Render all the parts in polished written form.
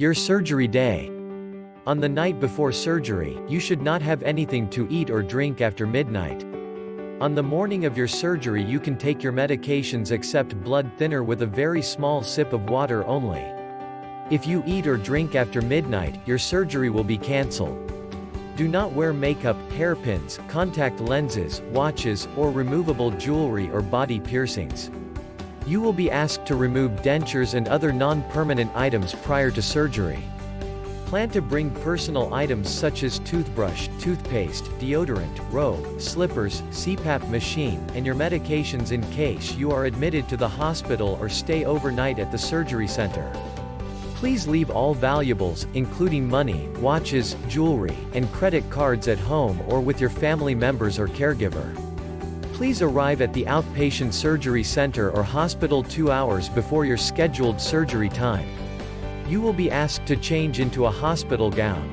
Your surgery day. On the night before surgery, you should not have anything to eat or drink after midnight. On the morning of your surgery, you can take your medications except blood thinner with a very small sip of water only. If you eat or drink after midnight, your surgery will be cancelled. Do not wear makeup, hairpins, contact lenses, watches, or removable jewelry or body piercings. You will be asked to remove dentures and other non-permanent items prior to surgery. Plan to bring personal items such as toothbrush, toothpaste, deodorant, robe, slippers, CPAP machine, and your medications in case you are admitted to the hospital or stay overnight at the surgery center. Please leave all valuables, including money, watches, jewelry, and credit cards at home or with your family members or caregiver. Please arrive at the outpatient surgery center or hospital 2 hours before your scheduled surgery time. You will be asked to change into a hospital gown.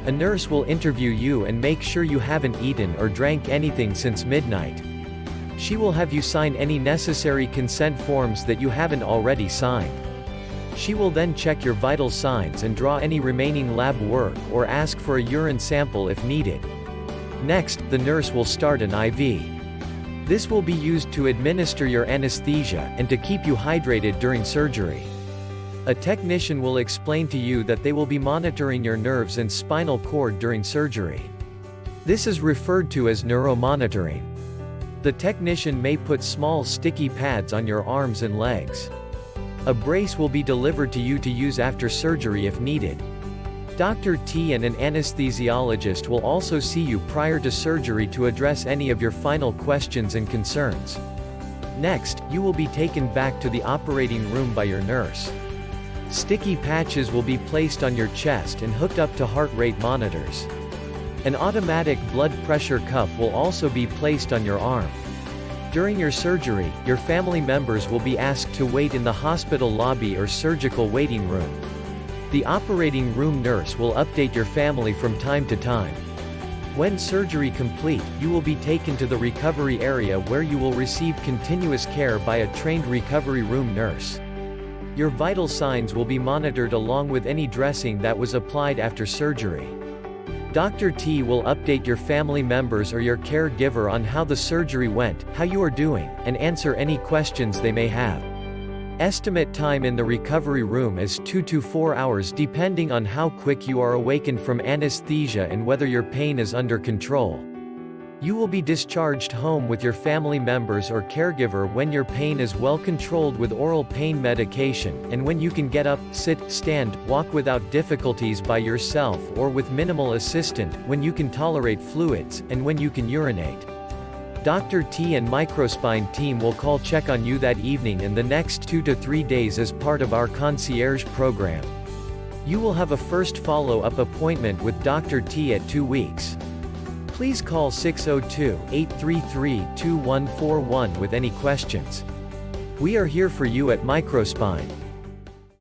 A nurse will interview you and make sure you haven't eaten or drank anything since midnight. She will have you sign any necessary consent forms that you haven't already signed. She will then check your vital signs and draw any remaining lab work or ask for a urine sample if needed. Next, the nurse will start an IV. This will be used to administer your anesthesia and to keep you hydrated during surgery. A technician will explain to you that they will be monitoring your nerves and spinal cord during surgery. This is referred to as neuromonitoring. The technician may put small sticky pads on your arms and legs. A brace will be delivered to you to use after surgery if needed. Dr. T and an anesthesiologist will also see you prior to surgery to address any of your final questions and concerns. Next, you will be taken back to the operating room by your nurse. Sticky patches will be placed on your chest and hooked up to heart rate monitors. An automatic blood pressure cuff will also be placed on your arm. During your surgery, your family members will be asked to wait in the hospital lobby or surgical waiting room. The operating room nurse will update your family from time to time. When surgery complete, you will be taken to the recovery area where you will receive continuous care by a trained recovery room nurse. Your vital signs will be monitored along with any dressing that was applied after surgery. Dr. T will update your family members or your caregiver on how the surgery went, how you are doing, and answer any questions they may have. Estimate time in the recovery room is 2 to 4 hours depending on how quick you are awakened from anesthesia and whether your pain is under control. You will be discharged home with your family members or caregiver when your pain is well controlled with oral pain medication, and when you can get up, sit, stand, walk without difficulties by yourself or with minimal assistant, when you can tolerate fluids, and when you can urinate. Dr. T and Microspine team will call check on you that evening and the next 2 to 3 days as part of our concierge program. You will have a first follow-up appointment with Dr. T at 2 weeks. Please call 602-833-2141 with any questions. We are here for you at Microspine.